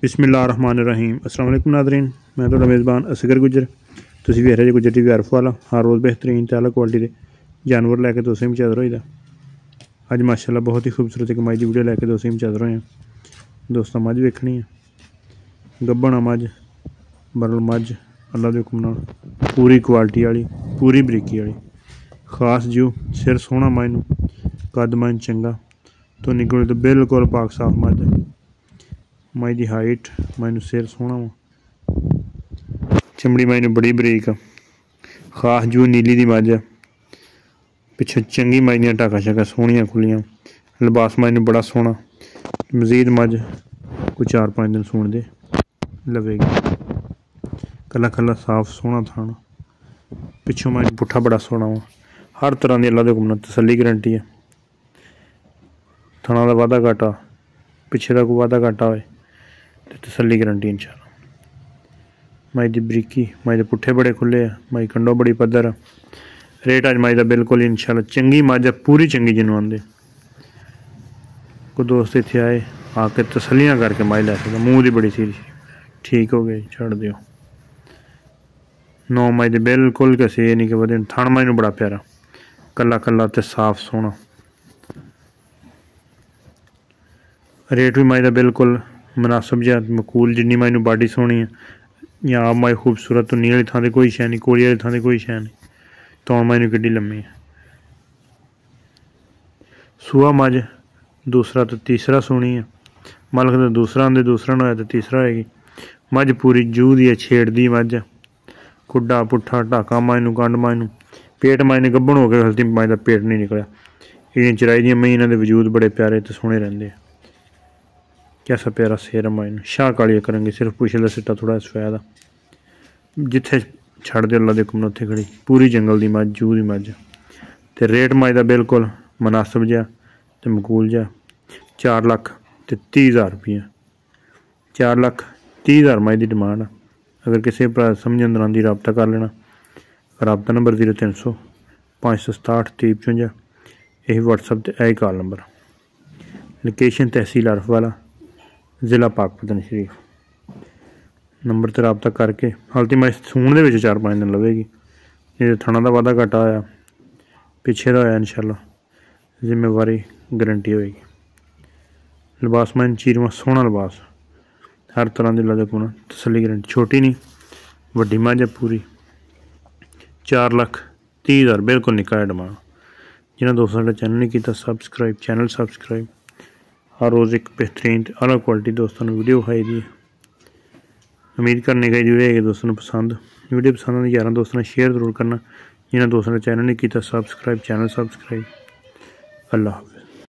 बिस्मिल्लाहिर्रहमानिर्रहीम। अस्सलाम वालेकुम नाज़रीन, मैं तो मेज़बान असगर गुजर। तुसीं वेख रहे जी गुजर टीवी अर्फ वाला। हर रोज़ बेहतरीन ते आला क्वालिटी के जानवर लैके तुसें भी हाज़र होई दा। अज माशाअल्लाह बहुत ही खूबसूरत एक मझ दी वीडियो लैके तुसें भी हाज़र होए। दोस्तों मझ वेखनी है, गब्बन मझ, बरल मझ, अल्लाह दे हुक्म नाल पूरी क्वालिटी वाली, पूरी बरीकी वाली, खास जू सिर सोहना मझ नूं, कद मझ चंगा तो निकले तो बिल्कुल पाक साफ मझ मझ की हाइट, मझ सिर सोहना वा, चमड़ी मझ बड़ी बरीक, खास जू नीली दी मझ है, पिछे चंगी मझ दियां टाका शाका सोहनियां खुलियां, लिबास मझ बड़ा सोहना। मजीद मझ कोई 4-5 दिन सूण दे लवेगी। कला कला साफ सोहना थाना, पिछों मझ पुट्ठा बड़ा सोहना वा। हर तरह की अल्लाह दे हुक्म नाल तसल्ली गारंटी है। थाना का वाधा घाटा, पिछे का कोई वाधा घाटा होए तो तसल्ली गारंटी इंशाअल्लाह। मझ की बरीकी, मझ के पुट्ठे बड़े खुले है, मझ कंडो बड़ी पद्धर है। रेट अज मझ का बिल्कुल इंशाअल्लाह चंगी मझ है, पूरी चंगी जिन्हों आंदे। कोई दोस्त इत्थे आए आके तसल्लियां करके मझ लै सकदा। मूँह की बड़ी सीरी ठीक हो गई, छड़ दिओ। 9 मझ दे बिल्कुल कैसे ये नहीं कि वधे। थण मझ नूं बड़ा प्यारा, कला कला ते साफ सोहना। रेट भी मझ का बिल्कुल मुनासिब जिहा मकूल। जिन्नी मझ नूं बाडी सोहनी है या आप मझ खूबसूरत उन्नी आह्ली थां ते कोई शै नहीं, कोड़ी आह्ली थां ते कोई शै नहीं। तौण मझ नूं किड्डी लम्मी है। सूआ मझ दूसरा तो तीसरा सूनी है। मालक तो दूसरा आंदे, दूसरा ना होया तो तीसरा होएगी। मझ पूरी जूह दी है, छेड़दी मझ है। खुड्डा पुट्ठा ढाका मझ नूं, गंढ मझ नूं, पेट मझ ने गब्बन हो गए, हल्दी मझ का पेट नहीं निकलिया। इन्हें चराई दियां मई, इन्हां दे वजूद बड़े प्यारे तो सोहने रहिंदे। कैसा प्यारा सिर मझ नूं, शाह काली करेंगे, सिर्फ पुछे का सिट्टा थोड़ा सफेद। जिथे छड़ दे अल्लाह दे हुक्म उत्थे खड़ी, पूरी जंगल की मझ, जूह की मझ। तो रेट मझ का बिल्कुल मुनासिब जिहा ते मकूल जिहा। 4,30,000 रुपये, 4,30,000 मझ की डिमांड। अगर किसी भरा समझ अंदर आंदी रबता कर लेना। रबता नंबर 0300 567 3055, यही व्हाट्सएप ते यही कॉल नंबर। लोकेशन तहसील अर्फ वाला, ज़िला पाकपतन शरीफ। नंबर ते रबता करके हालती मैं सूण दे 4-5 दिन लवेगी। ये थणा का वाधा घाटा होया, पिछे का होया इंशाअल्लाह जिम्मेवारी गारंटी होएगी। लिबास में चीरवा सोहना लिबास, हर तरह की अल्लाह दे तसल्ली गारंटी। छोटी नहीं वड्डी मझ है पूरी। 4,30,000 बिल्कुल निक्का है डिमांड। जिन्होंने दोस्तों साडा चैनल नहीं किया सबसक्राइब, चैनल सबसक्राइब। हर रोज़ एक बेहतरीन अलग क्वालिटी दोस्तों ने वीडियो खाई दी। उम्मीद करने का वीडियो है कि दोस्तों ने पसंद वीडियो पसंद आई, 11 दोस्तों ने शेयर जरूर करना। जिन्होंने दोस्तों ने चैनल नहीं किया सबसक्राइब, चैनल सबसक्राइब। अल्लाह।